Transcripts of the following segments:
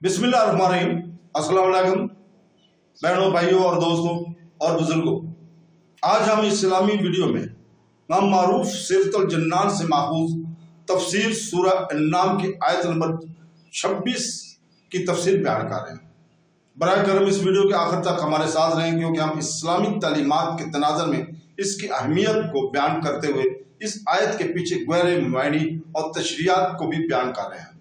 बिस्मिल्लाहिर्रहमानिर्रहीम। अस्सलाम वालेकुम बहनों, भाइयों और दोस्तों और बुजुर्गों, आज हम इस्लामी वीडियो में हम मारूफ सीरतुल जन्नान से माखूज तफसीर सूरह अन्नाम की आयत नंबर 26 की तफसीर बयान कर रहे हैं। बराए करम इस वीडियो के आखिर तक हमारे साथ रहें, क्योंकि हम इस्लामी तालीमात के तनाज़ुर में इसकी अहमियत को बयान करते हुए इस आयत के पीछे गहरे मायनी और तशरीयात को भी बयान कर रहे हैं।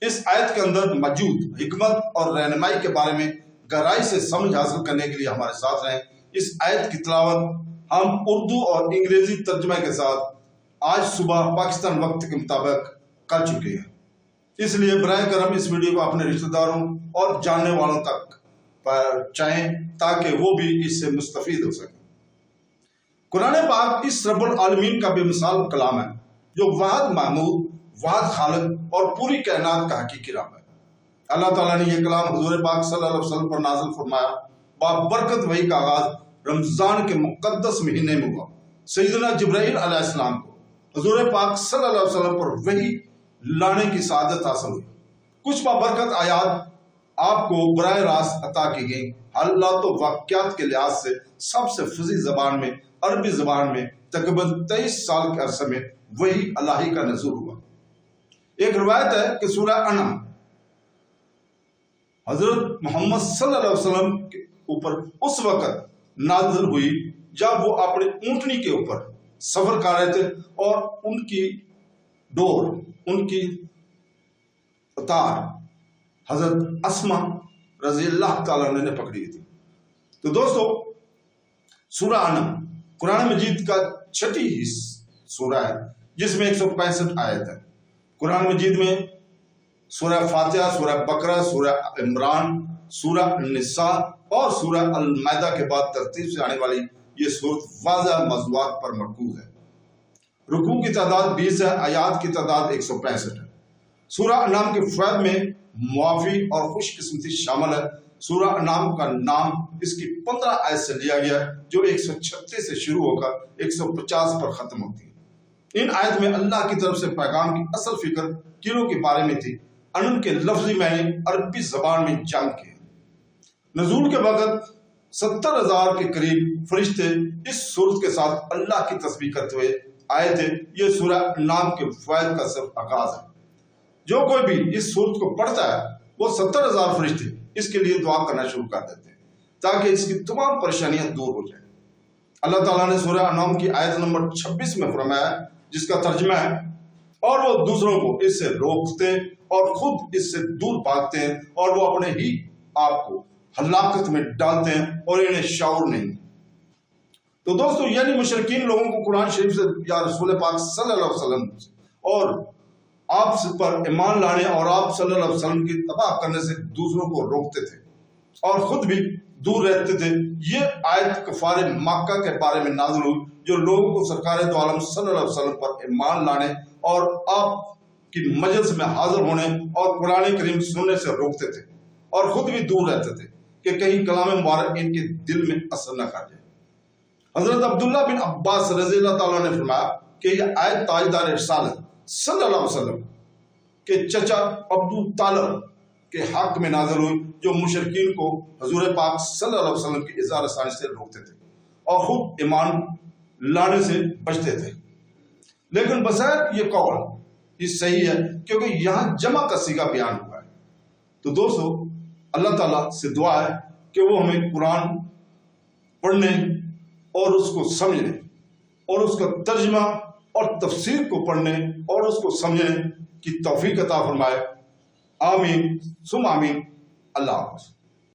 इस आयत के अंदर मौजूद हिकमत और रहनुमाई के बारे में गहराई से समझ हासिल करने के लिए हमारे साथ रहें। इस आयत की तिलावत हम उर्दू और अंग्रेजी तर्जुमे के साथ आज सुबह पाकिस्तान वक्त के मुताबिक कर चुके हैं। इसलिए बराए करम इस वीडियो को अपने रिश्तेदारों और जानने वालों तक पहुंचाएं ताकि वो भी इससे मुस्तफीद हो सके। कुरान पाक इस रब्बुल आलमीन का बेमिसाल कलाम है, जो वाहिद महमूद, वाहिद खालिक और पूरी कायनात का हकीकी रब है। अल्लाह ताला ने यह कलाम हुजूर पाक सल्लल्लाहु अलैहि वसल्लम पर नाज़िल फरमाया। बाबरकत वही का आगाज रमजान के मुकद्दस महीने में हुआ। सैयदना जिब्राइल अलैहिस्सलाम को हुजूर पाक सल्लल्लाहु अलैहि वसल्लम पर वही लाने की सआदत हासिल हुई। कुछ बाबरकत आयात आपको बराह रास्त अता की गई। हालात तो वाक़यात के लिहाज से सबसे फसी जबान में, अरबी जबान में तकरीबन 23 साल के अरसे में वही अल्लाही का नज़ूल हुआ। एक रिवायत है कि सूरह अनम हजरत मोहम्मद सल्लल्लाहु अलैहि वसल्लम के ऊपर उस वक्त नाज़िल हुई जब वो अपने ऊंटनी के ऊपर सफर कर रहे थे और उनकी डोर, उनकी तार हजरत अस्मा रज़ी अल्लाह ताला ने पकड़ी थी। तो दोस्तों, सूरह अनम कुरान मजीद का छठी सूरह है, जिसमें 165 आयत है। कुरान मजीद में सूरह फातिहा, सूरह बकरा, सूरह इमरान, सूरह निसा और सूरह अल माइदा के बाद तरतीब से आने वाली ये सूरत वाज़ह मौज़ूआत पर मरकूज है। रुकू की तादाद 20 है, आयात की तादाद 165 है। सूरह अनाम के फ़ैद में मुआफ़ी और खुशकिस्मती शामिल है। सूरह अनाम का नाम इसकी 15 आयत से लिया गया, जो 136 से शुरू होकर 150 पर ख़त्म होती है। इन आयत में अल्लाह की तरफ से पैगाम की असल फिक्र किलों के बारे में थी। अनम के लफ्ज़ी मैंने अरबी ज़बान में जंग के नज़ूल के वक़्त 70,000 के करीब फरिश्ते इस सूरत के साथ अल्लाह की तस्बीह करते हुए आए थे। ये सूरह नाम के फ़वाइद का सिर्फ आगाज़ है। जो कोई भी इस सूरत को पढ़ता है वो 70,000 फरिश्ते इसके लिए दुआ करना शुरू कर देते हैं ताकि इसकी तमाम परेशानियां दूर हो जाए। अल्लाह ताला ने सूरह अनाम की आयत नंबर 26 में फरमाया, जिसका तर्जुमा है, और वो दूसरों को इससे रोकते और खुद इससे दूर भागते हैं, और वो अपने ही आप को हलाकत में डालते हैं और इन्हें शाऊर नहीं। तो दोस्तों, यानी मुशरिकीन लोगों को कुरान शरीफ से या रसूल पाक सल्लल्लाहु अलैहि वसल्लम और आप पर ईमान लाने और आप सल्लल्लाहु अलैहि वसल्लम की तबाह करने से दूसरों को रोकते थे और खुद भी दूर रहते थे। ये आयत कफार मक्का के बारे में नाज़िल हुई, जो लोगों को सरकार दो आलम सल्लल्लाहु अलैहि वसल्लम पर ईमान लाने और आप की मजलिस में हाजिर होने और कुरान करीम सुनने से रोकते थे और खुद भी दूर रहते थे कि कहीं कलाम मुबारक इनके दिल में असर न कर जाए। हजरत अब्दुल्ला बिन अब्बास रज़ी अल्लाह ताला ने फरमाया कि यह आयत ताजदार रिसालत सल्लल्लाहु अलैहि वसल्लम के चचा अबू तालिब के हक में नाज़िल हुई, जो मुशरिकीन को हुजूर पाक सल्लल्लाहु अलैहि वसल्लम की इज़हार सानी से रोकते थे और खुद ईमान लाने से बचते थे। लेकिन बशर्ते ये कौल ये सही है, क्योंकि यहाँ जमा का सीगा बयान हुआ है। तो दोस्तों, अल्लाह ताला से दुआ है कि वो हमें कुरान पढ़ने और उसको समझने और उसका तर्जुमा और तफसीर को पढ़ने और उसको समझने की तौफीक अता फरमाए। आमीन सुम आमीन। अल्लाह हाफ़िज़।